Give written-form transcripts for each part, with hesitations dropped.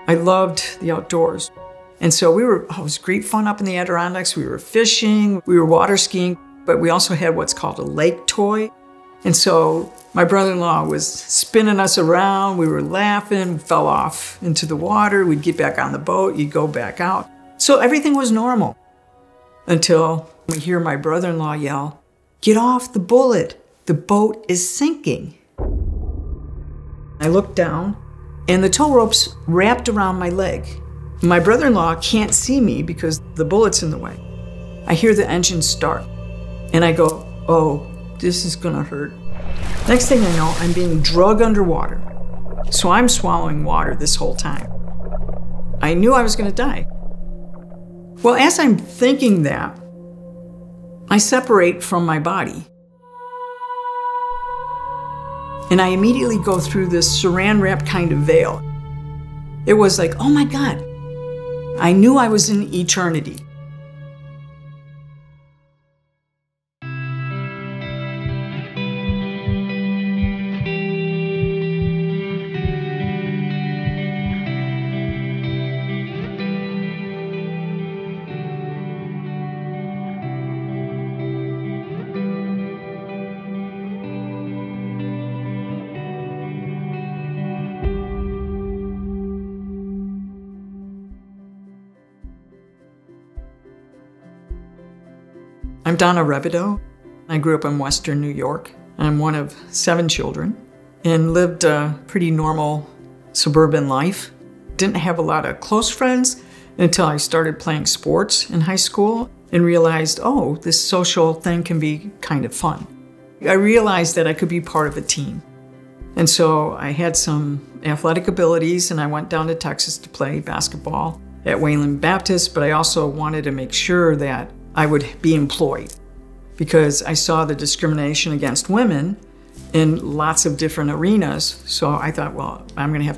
I loved the outdoors. And so it was great fun up in the Adirondacks. We were fishing, we were water skiing, but we also had what's called a lake toy. And so my brother-in-law was spinning us around. We were laughing, fell off into the water. We'd get back on the boat, you'd go back out. So everything was normal until we hear my brother-in-law yell, "Get off the bullet, the boat is sinking." I looked down and the tow rope's wrapped around my leg. My brother-in-law can't see me because the bullet's in the way. I hear the engine start and I go, "Oh, this is gonna hurt." Next thing I know, I'm being dragged underwater. So I'm swallowing water this whole time. I knew I was gonna die. Well, as I'm thinking that, I separate from my body. And I immediately go through this saran wrap kind of veil. It was like, oh my God, I knew I was in eternity. I'm Donna Rebadow. I grew up in Western New York. I'm one of 7 children and lived a pretty normal suburban life. Didn't have a lot of close friends until I started playing sports in high school and realized, oh, this social thing can be kind of fun. I realized that I could be part of a team. And so I had some athletic abilities and I went down to Texas to play basketball at Wayland Baptist, but I also wanted to make sure that I would be employed because I saw the discrimination against women in lots of different arenas. So I thought, well, I'm gonna have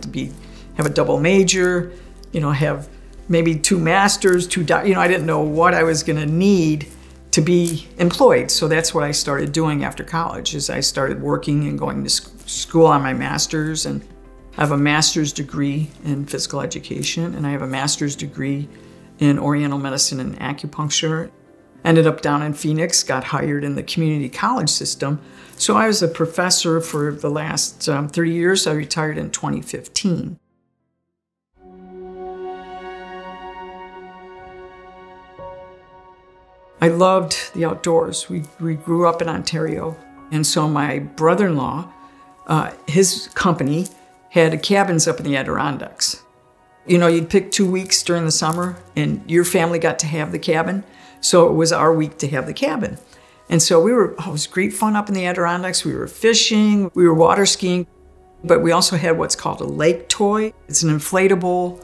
a double major, have maybe 2 masters, I didn't know what I was gonna need to be employed. So that's what I started doing after college is I started working and going to school on my master's, and I have a master's degree in physical education and I have a master's degree in Oriental medicine and acupuncture. Ended up down in Phoenix, got hired in the community college system. So I was a professor for the last 30 years. I retired in 2015. I loved the outdoors. We grew up in Ontario. And so my brother-in-law, his company had cabins up in the Adirondacks. You'd pick 2 weeks during the summer and your family got to have the cabin. So it was our week to have the cabin. And so it was great fun up in the Adirondacks. We were fishing, we were water skiing, but we also had what's called a lake toy. It's an inflatable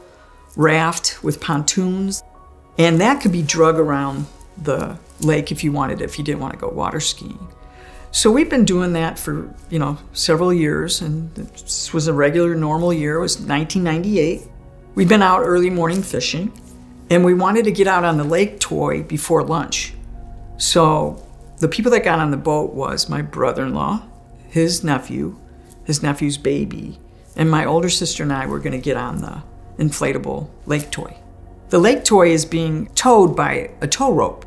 raft with pontoons. And that could be dragged around the lake if you wanted, if you didn't want to go water skiing. So we've been doing that for, several years, and this was a regular, normal year. It was 1998. We'd been out early morning fishing. And we wanted to get out on the lake toy before lunch. So the people that got on the boat was my brother-in-law, his nephew, his nephew's baby, and my older sister and I were gonna get on the inflatable lake toy. The lake toy is being towed by a tow rope.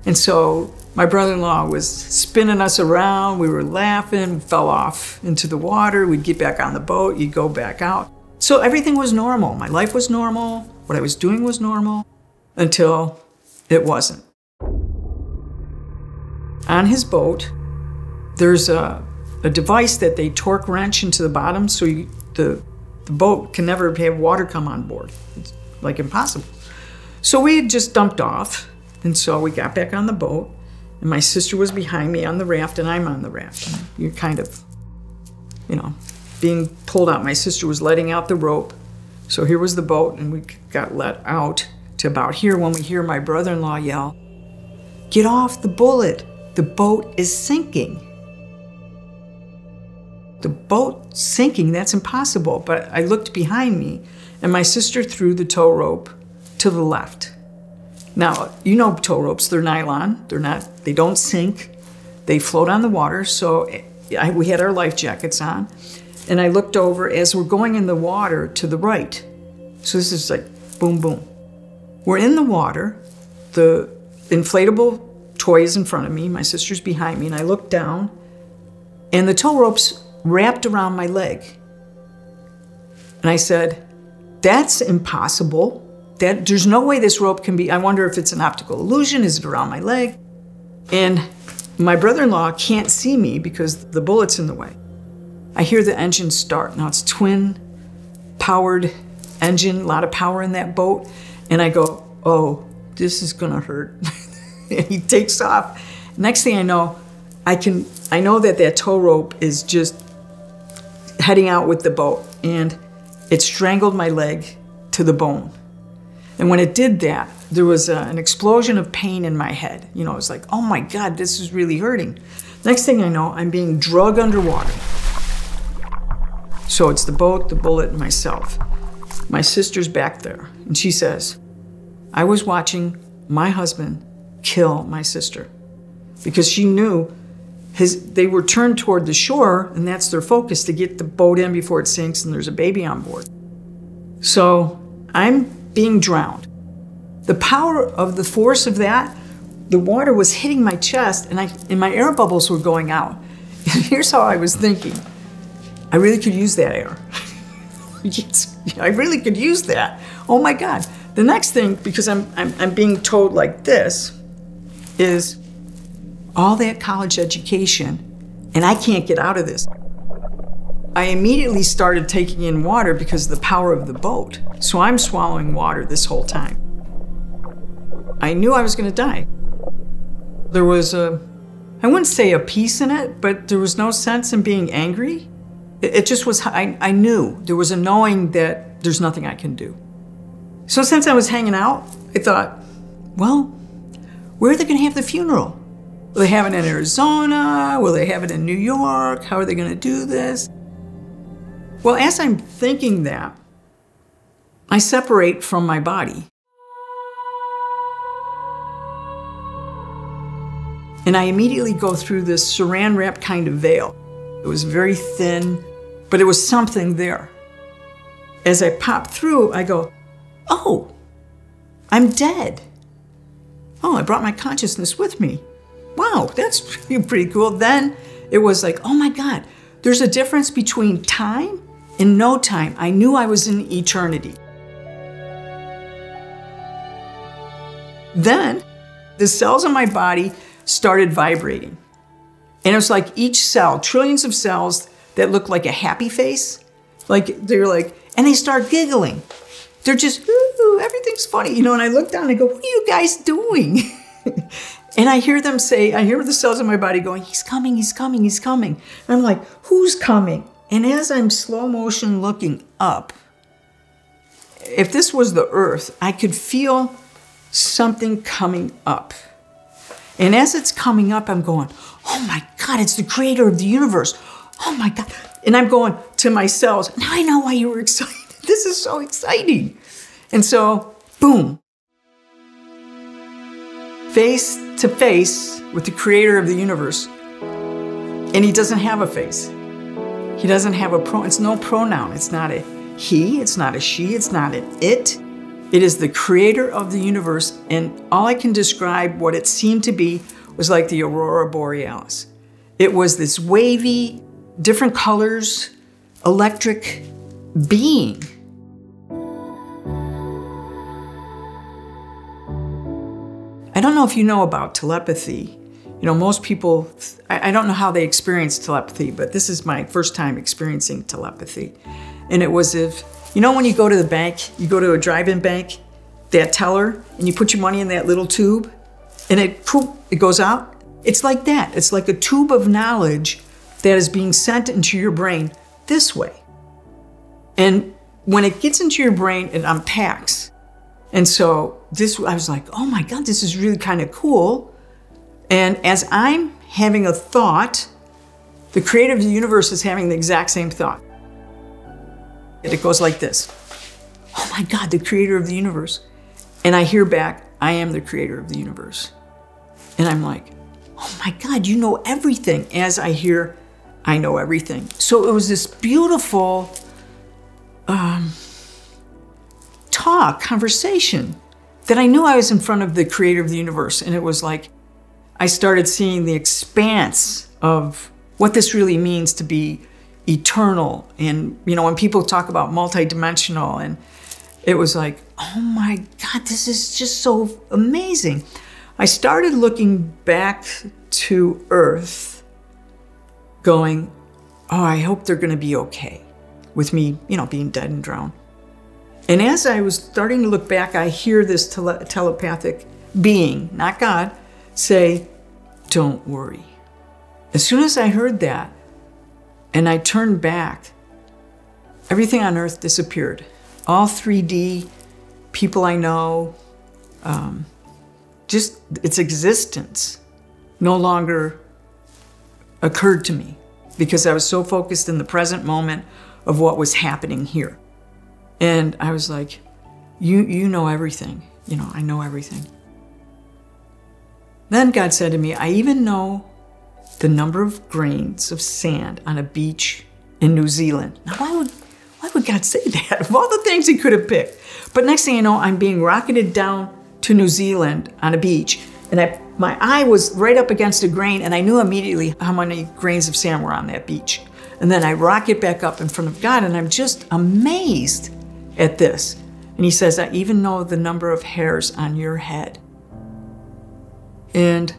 And so my brother-in-law was spinning us around, we were laughing, fell off into the water, we'd get back on the boat, you'd go back out. So everything was normal. My life was normal. What I was doing was normal until it wasn't. On his boat, there's a device that they torque wrench into the bottom so the boat can never have water come on board. It's like impossible. So we had just dumped off, and so we got back on the boat, and my sister was behind me on the raft, and I'm on the raft. And you're kind of, being pulled out. My sister was letting out the rope. So here was the boat, and we got let out to about here when we hear my brother-in-law yell, "Get off the bullet, the boat is sinking." The boat sinking, that's impossible. But I looked behind me, and my sister threw the tow rope to the left. Now, tow ropes, they're nylon. They don't sink. They float on the water. So we had our life jackets on. And I looked over as we're going in the water to the right. So this is like boom, boom. We're in the water. The inflatable toy is in front of me. My sister's behind me. And I look down, and the tow rope's wrapped around my leg. And I said, that's impossible. There's no way this rope can be, I wonder if it's an optical illusion. Is it around my leg? And my brother-in-law can't see me because the bullet's in the way. I hear the engine start. Now it's twin-powered engine, a lot of power in that boat. And I go, oh, this is gonna hurt. And he takes off. Next thing I know, I know that tow rope is just heading out with the boat, and it strangled my leg to the bone. And when it did that, there was an explosion of pain in my head. You know, it was like, oh my God, this is really hurting. Next thing I know, I'm being drugged underwater. So it's the boat, the bullet, and myself. My sister's back there, and she says, I was watching my husband kill my sister because she knew they were turned toward the shore, and that's their focus, to get the boat in before it sinks and there's a baby on board. So I'm being drowned. The power of the force of that, the water was hitting my chest, and my air bubbles were going out. And here's how I was thinking. I really could use that air. I really could use that. Oh my God. The next thing, because I'm being told like this, is all that college education, and I can't get out of this. I immediately started taking in water because of the power of the boat. So I'm swallowing water this whole time. I knew I was gonna die. There was I wouldn't say a peace in it, but there was no sense in being angry. It just was, I knew. There was a knowing that there's nothing I can do. So since I was hanging out, I thought, well, where are they gonna have the funeral? Will they have it in Arizona? Will they have it in New York? How are they gonna do this? Well, as I'm thinking that, I separate from my body. And I immediately go through this saran wrap kind of veil. It was very thin, but it was something there. As I pop through, I go, oh, I'm dead. Oh, I brought my consciousness with me. Wow, that's pretty cool. Then it was like, oh my God, there's a difference between time and no time. I knew I was in eternity. Then the cells in my body started vibrating. And it was like each cell, trillions of cells that looked like a happy face. And they start giggling. They're just, ooh, everything's funny. You know, and I look down and I go, what are you guys doing? And I hear them say, I hear the cells in my body going, he's coming, he's coming, he's coming. And I'm like, who's coming? And as I'm slow motion looking up, if this was the earth, I could feel something coming up. And as it's coming up, I'm going, oh my God, it's the creator of the universe. Oh my God. And I'm going to my cells, now I know why you were excited. This is so exciting. And so, boom. Face to face with the creator of the universe. And he doesn't have a face. He doesn't have it's no pronoun. It's not a he, it's not a she, it's not an it. It is the creator of the universe, and all I can describe what it seemed to be was like the aurora borealis. It was this wavy, different colors, electric being. I don't know if you know about telepathy. You know, most people, I don't know how they experience telepathy, but this is my first time experiencing telepathy. And it was you know when you go to the bank, you go to a drive-in bank, that teller, and you put your money in that little tube, and it goes out? It's like that. It's like a tube of knowledge that is being sent into your brain this way. And when it gets into your brain, it unpacks. And so I was like, oh my God, this is really kind of cool. And as I'm having a thought, the creator of the universe is having the exact same thought. And it goes like this. Oh my God, the creator of the universe. And I hear back, I am the creator of the universe. And I'm like, oh my God, you know everything. As I hear, I know everything. So it was this beautiful conversation, that I knew I was in front of the creator of the universe. And it was like, I started seeing the expanse of what this really means to be eternal. And, you know, when people talk about multidimensional, and it was like, oh my God, this is just so amazing. I started looking back to Earth going, oh, I hope they're going to be okay with me, you know, being dead and drowned. And as I was starting to look back, I hear this telepathic being, not God, say, don't worry. As soon as I heard that and I turned back, everything on Earth disappeared. All 3D, people I know, just its existence no longer occurred to me because I was so focused in the present moment of what was happening here. And I was like, you know everything. You know, I know everything. Then God said to me, I even know the number of grains of sand on a beach in New Zealand. Now, why would God say that? Of all the things he could have picked. But next thing you know, I'm being rocketed down to New Zealand on a beach. And my eye was right up against a grain, and I knew immediately how many grains of sand were on that beach. And then I rocket back up in front of God, and I'm just amazed at this. And he says, I even know the number of hairs on your head. And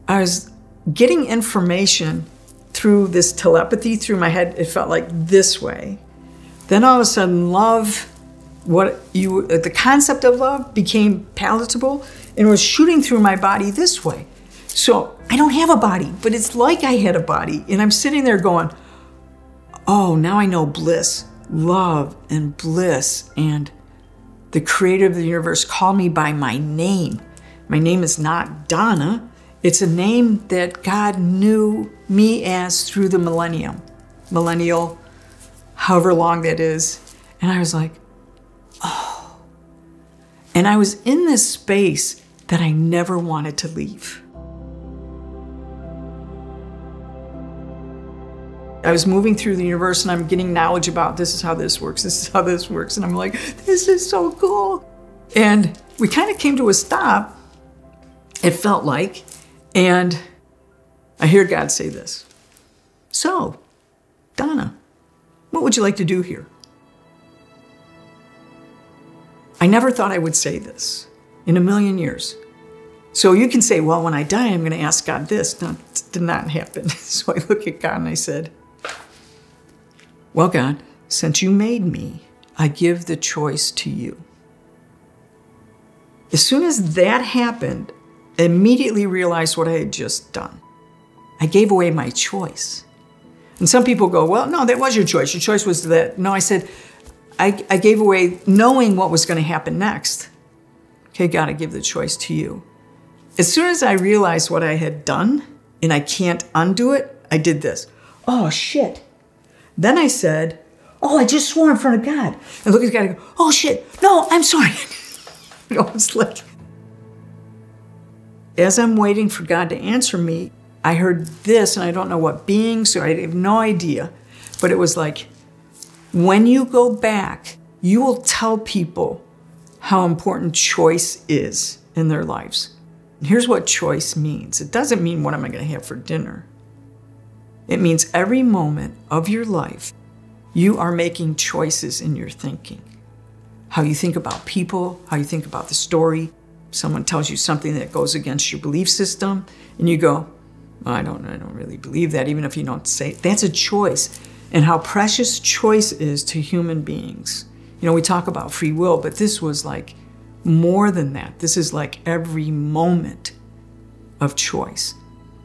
I was getting information through this telepathy through my head. It felt like this way. Then all of a sudden, love, the concept of love became palatable and was shooting through my body this way. So I don't have a body, but it's like I had a body. And I'm sitting there going, oh, now I know bliss, love and bliss. And the creator of the universe called me by my name. My name is not Donna. It's a name that God knew me as through the millennial, however long that is. And I was like, oh. And I was in this space that I never wanted to leave. I was moving through the universe and I'm getting knowledge about this is how this works, this is how this works. And I'm like, this is so cool. And we kind of came to a stop, it felt like, and I hear God say this. So, Donna, what would you like to do here? I never thought I would say this in a million years. So you can say, well, when I die, I'm going to ask God this. No, it did not happen. So I look at God and I said, well, God, since you made me, I give the choice to you. As soon as that happened, I immediately realized what I had just done. I gave away my choice. And some people go, well, no, that was your choice. Your choice was that. No, I said, I gave away knowing what was going to happen next. Okay, God, I give the choice to you. As soon as I realized what I had done and I can't undo it, I did this. Oh, shit. Then I said, oh, I just swore in front of God. And look at God and go, oh, shit. No, I'm sorry. You know, it's like, as I'm waiting for God to answer me, I heard this, and I don't know what being, so I have no idea. But it was like, when you go back, you will tell people how important choice is in their lives. And here's what choice means. It doesn't mean what am I going to have for dinner. It means every moment of your life, you are making choices in your thinking. How you think about people, how you think about the story. Someone tells you something that goes against your belief system, and you go, well, I don't really believe that, even if you don't say it. That's a choice. And how precious choice is to human beings. You know, we talk about free will, but this was like more than that. This is like every moment of choice.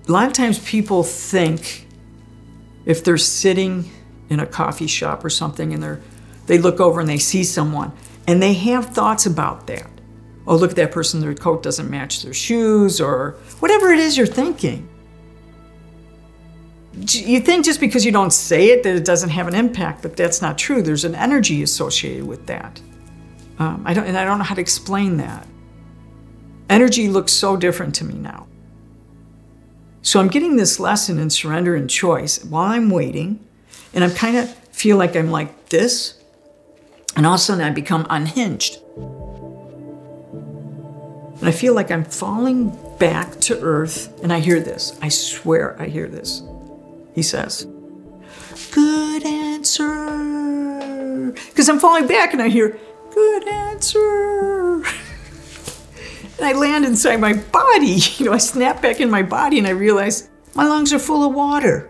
A lot of times people think if they're sitting in a coffee shop or something and they look over and they see someone and they have thoughts about that. Oh, look at that person, their coat doesn't match their shoes, or whatever it is you're thinking. You think just because you don't say it that it doesn't have an impact, but that's not true. There's an energy associated with that. I don't know how to explain that. Energy looks so different to me now. So I'm getting this lesson in surrender and choice while I'm waiting, and I'm kind of feel like I'm like this, And all of a sudden I become unhinged. And I feel like I'm falling back to earth, and I hear this. I swear I hear this. He says, "Good answer." Because I'm falling back and I hear, "Good answer." And I land inside my body. I snap back in my body and I realize my lungs are full of water.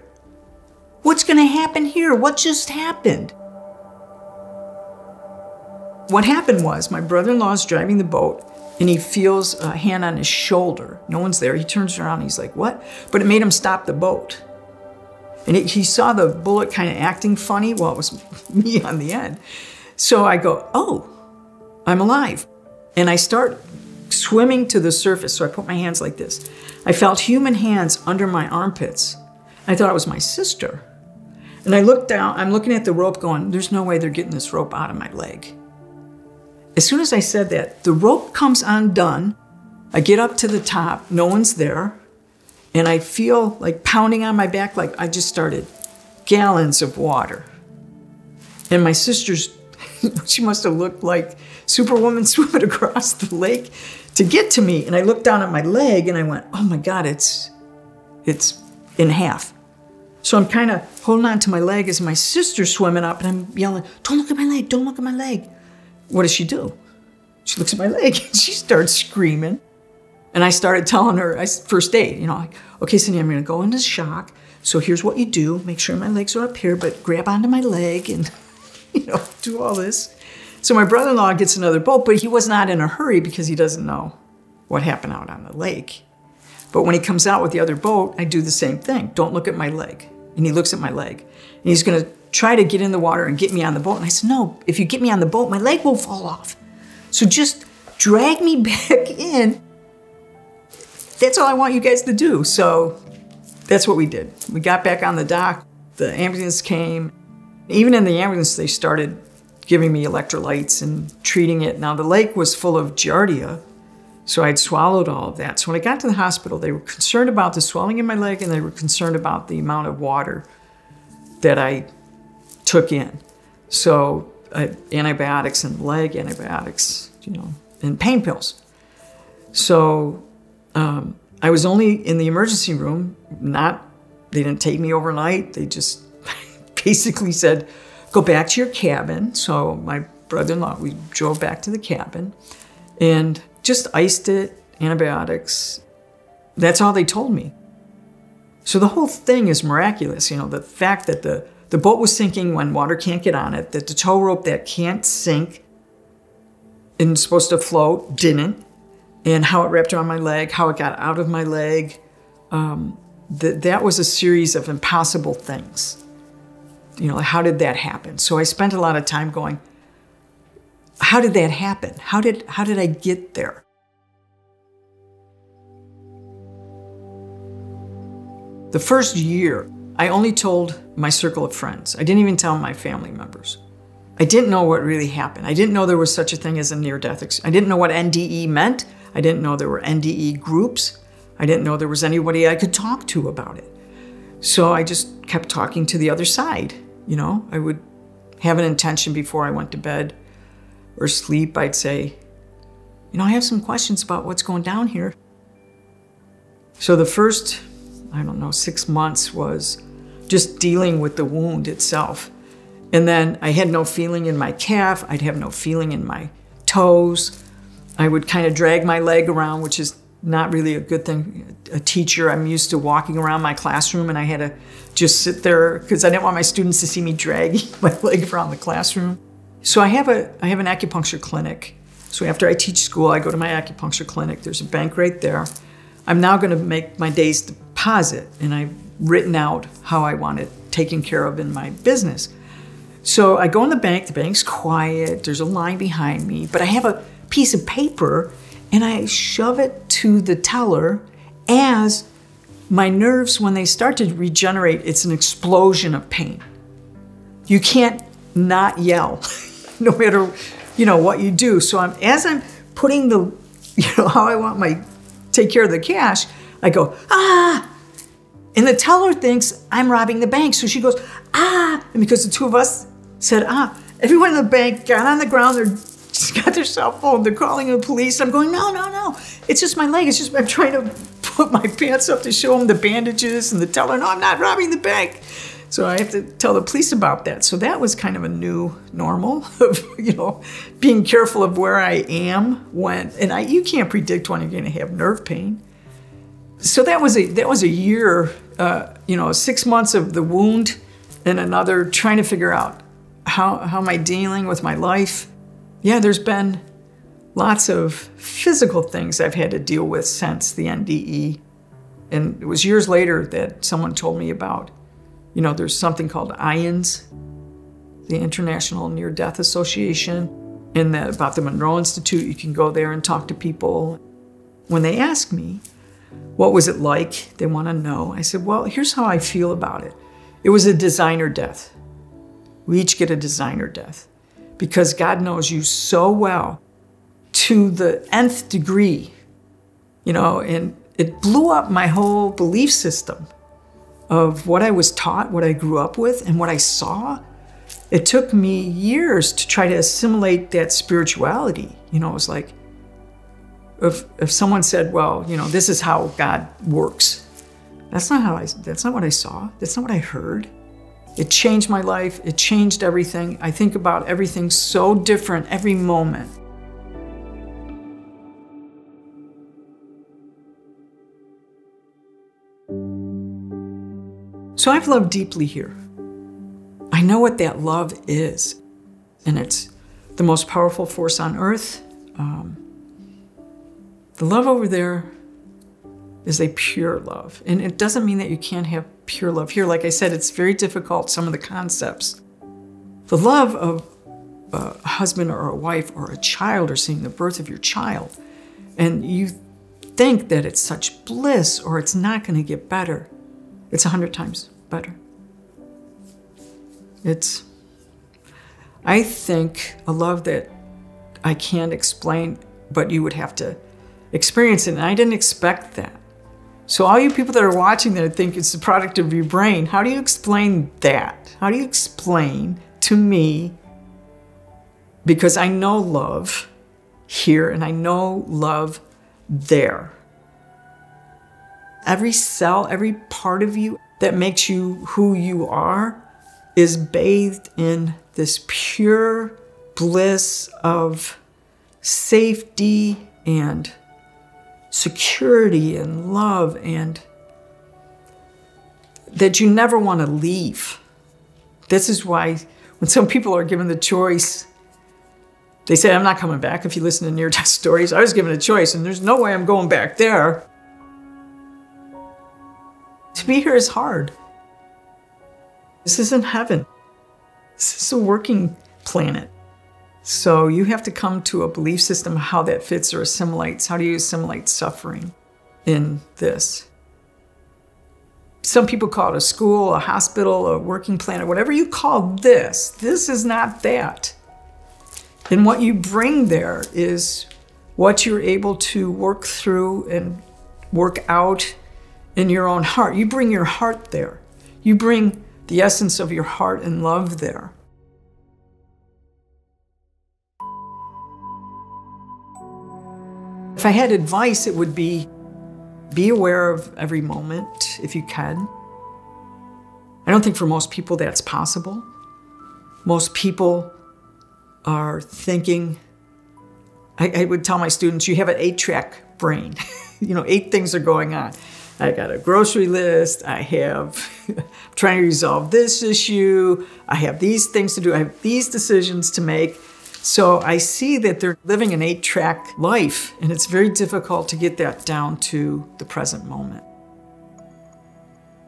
What's going to happen here? What just happened? What happened was my brother-in-law is driving the boat and he feels a hand on his shoulder. No one's there. He turns around and he's like, "What?" But it made him stop the boat. And he saw the bullet kind of acting funny. Well, it was me on the end. So I go, "Oh, I'm alive." And I start swimming to the surface. So I put my hands like this. I felt human hands under my armpits. I thought it was my sister. And I looked down. I'm looking at the rope going, there's no way they're getting this rope out of my leg. As soon as I said that, the rope comes undone. I get up to the top. No one's there. And I feel like pounding on my back like I just started gallons of water. And my sister's, she must have looked like Superwoman swimming across the lake to get to me. And I looked down at my leg and I went, oh my God, it's in half. So I'm kind of holding on to my leg as my sister's swimming up and I'm yelling, "Don't look at my leg, don't look at my leg." What does she do? She looks at my leg and she starts screaming. And I started telling her, first aid, like, "Okay, Cindy, I'm gonna go into shock. So here's what you do. Make sure my legs are up here, but grab onto my leg and, do all this." So my brother-in-law gets another boat, but he was not in a hurry because he doesn't know what happened out on the lake. But when he comes out with the other boat, I do the same thing. "Don't look at my leg." And he looks at my leg. And he's gonna try to get in the water and get me on the boat. And I said, "No, if you get me on the boat, my leg will fall off. So just drag me back in. That's all I want you guys to do." So that's what we did. We got back on the dock. The ambulance came. Even in the ambulance, they started giving me electrolytes and treating it. Now, the lake was full of giardia, so I'd swallowed all of that. So when I got to the hospital, they were concerned about the swelling in my leg and they were concerned about the amount of water that I took in. So antibiotics and leg antibiotics, and pain pills. So I was only in the emergency room. They didn't take me overnight. They just basically said, "Go back to your cabin." So my brother-in-law, we drove back to the cabin and just iced it, antibiotics. That's all they told me. So the whole thing is miraculous. The fact that the boat was sinking when water can't get on it, that the tow rope that can't sink and is supposed to float didn't, and how it wrapped around my leg, how it got out of my leg. That was a series of impossible things. How did that happen? So I spent a lot of time going, how did that happen? How did I get there? The first year, I only told my circle of friends. I didn't even tell my family members. I didn't know what really happened. I didn't know there was such a thing as a near-death experience. I didn't know what NDE meant. I didn't know there were NDE groups. I didn't know there was anybody I could talk to about it. So I just kept talking to the other side. I would have an intention before I went to bed or sleep. I'd say, I have some questions about what's going down here. So the first, 6 months was just dealing with the wound itself. And then I had no feeling in my calf. I'd have no feeling in my toes. I would kind of drag my leg around, which is not really a good thing. A teacher, I'm used to walking around my classroom and I had to just sit there because I didn't want my students to see me dragging my leg around the classroom. So I have an acupuncture clinic. So after I teach school, I go to my acupuncture clinic. There's a bank right there. I'm now going to make my day's deposit, and I've written out how I want it taken care of in my business. So I go in the bank's quiet, there's a line behind me, but I have a piece of paper and I shove it to the teller as my nerves, when they start to regenerate, it's an explosion of pain. You can't not yell, no matter, what you do. So as I'm putting how I want take care of the cash, I go, "Ah!" And the teller thinks I'm robbing the bank. So she goes, "Ah!" And because the two of us said, "Ah," Everyone in the bank got on the ground, they're just got their cell phone, they're calling the police. I'm going, no, no, no. It's just my leg. It's just, I'm trying to put my pants up to show them the bandages and the teller, no, I'm not robbing the bank. So I have to tell the police about that. So that was kind of a new normal of, being careful of where I am when, and you can't predict when you're going to have nerve pain. So that was a year, 6 months of the wound and another trying to figure out how am I dealing with my life. Yeah, there's been lots of physical things I've had to deal with since the NDE. And it was years later that someone told me about, there's something called IONS, the International Near-Death Association, and that about the Monroe Institute. You can go there and talk to people. When they ask me, what was it like? They want to know. I said, well, here's how I feel about it. It was a designer death. We each get a designer death because God knows you so well to the nth degree, and it blew up my whole belief system of what I was taught, what I grew up with, and what I saw. It took me years to try to assimilate that spirituality. It was like, if someone said, well, this is how God works. That's not what I saw. That's not what I heard. It changed my life. It changed everything. I think about everything so different every moment. So I've loved deeply here. I know what that love is, and it's the most powerful force on earth. The love over there is a pure love, and it doesn't mean that you can't have pure love here. Like I said, it's very difficult, some of the concepts. The love of a husband or a wife or a child, or seeing the birth of your child, and you think that it's such bliss or it's not going to get better. It's 100 times better. I think, a love that I can't explain, but you would have to experience it, and I didn't expect that. So all you people that are watching that think it's the product of your brain, how do you explain that? How do you explain to me, because I know love here and I know love there. Every cell, every part of you that makes you who you are is bathed in this pure bliss of safety and security and love, and that you never want to leave. This is why when some people are given the choice, they say, I'm not coming back. If you listen to near-death stories, I was given a choice and there's no way I'm going back there. To be here is hard. This isn't heaven. This is a working planet. So you have to come to a belief system of how that fits or assimilates. How do you assimilate suffering in this? Some people call it a school, a hospital, a working planet, whatever you call this. This is not that. And what you bring there is what you're able to work through and work out in your own heart. You bring your heart there. You bring the essence of your heart and love there. If I had advice, it would be aware of every moment if you can. I don't think for most people that's possible. Most people are thinking, I would tell my students, you have an 8-track brain. 8 things are going on. I got a grocery list, I have trying to resolve this issue, I have these things to do, I have these decisions to make. So I see that they're living an 8-track life, and it's very difficult to get that down to the present moment.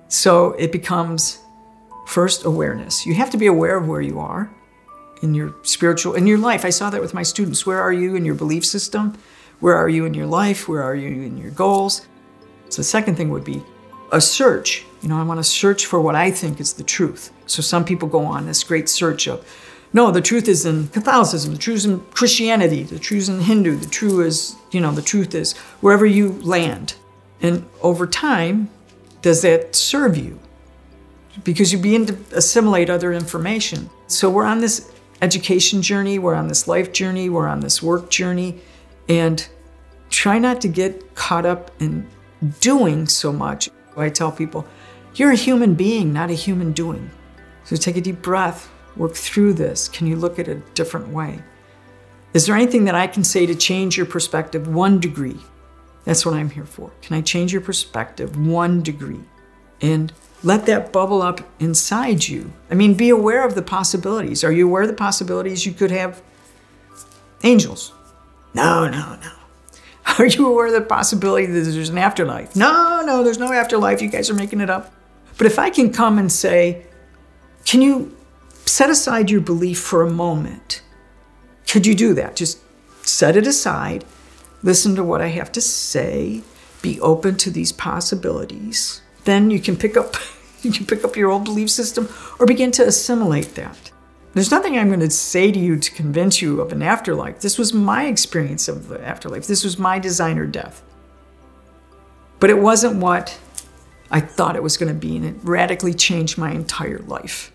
So it becomes first awareness. You have to be aware of where you are in your spiritual, in your life. I saw that with my students. Where are you in your belief system? Where are you in your life? Where are you in your goals? So the second thing would be a search. I want to search for what I think is the truth. So some people go on this great search of, no, the truth is in Catholicism, the truth is in Christianity, the truth is in Hindu, the truth is wherever you land. And over time, does that serve you? Because you begin to assimilate other information. So we're on this education journey, we're on this life journey, we're on this work journey, and try not to get caught up in doing so much. I tell people, you're a human being, not a human doing. So take a deep breath, work through this. Can you look at it a different way? Is there anything that I can say to change your perspective 1 degree? That's what I'm here for. Can I change your perspective 1 degree? And let that bubble up inside you. I mean, be aware of the possibilities. Are you aware of the possibilities you could have angels? No, no, no. Are you aware of the possibility that there's an afterlife? No, no, there's no afterlife. You guys are making it up. But if I can come and say, can you set aside your belief for a moment? Could you do that? Just set it aside, listen to what I have to say, be open to these possibilities. Then you can pick up your old belief system or begin to assimilate that. There's nothing I'm going to say to you to convince you of an afterlife. This was my experience of the afterlife. This was my designer death. But it wasn't what I thought it was going to be, and it radically changed my entire life.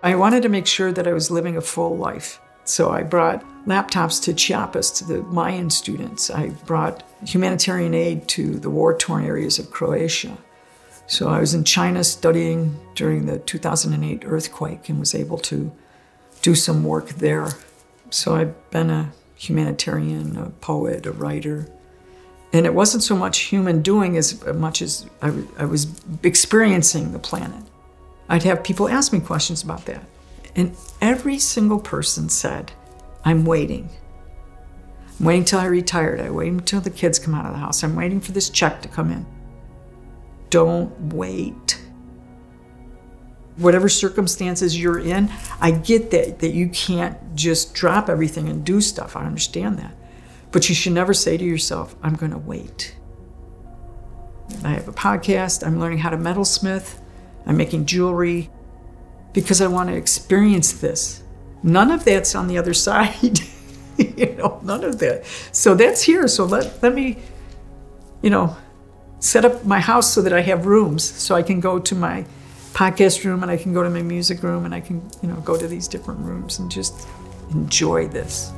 I wanted to make sure that I was living a full life. So I brought laptops to Chiapas, to the Mayan students. I brought humanitarian aid to the war-torn areas of Croatia. So I was in China studying during the 2008 earthquake and was able to do some work there. So I've been a humanitarian, a poet, a writer. And it wasn't so much human doing as much as I was experiencing the planet. I'd have people ask me questions about that. And every single person said, I'm waiting. I'm waiting till I retired. I'm waiting until the kids come out of the house. I'm waiting for this check to come in. Don't wait. Whatever circumstances you're in, I get that you can't just drop everything and do stuff. I understand that. But you should never say to yourself, I'm going to wait. I have a podcast. I'm learning how to metalsmith. I'm making jewelry because I want to experience this. None of that's on the other side. None of that. So that's here. So let me, set up my house so that I have rooms so I can go to my podcast room and I can go to my music room and I can, go to these different rooms and just enjoy this.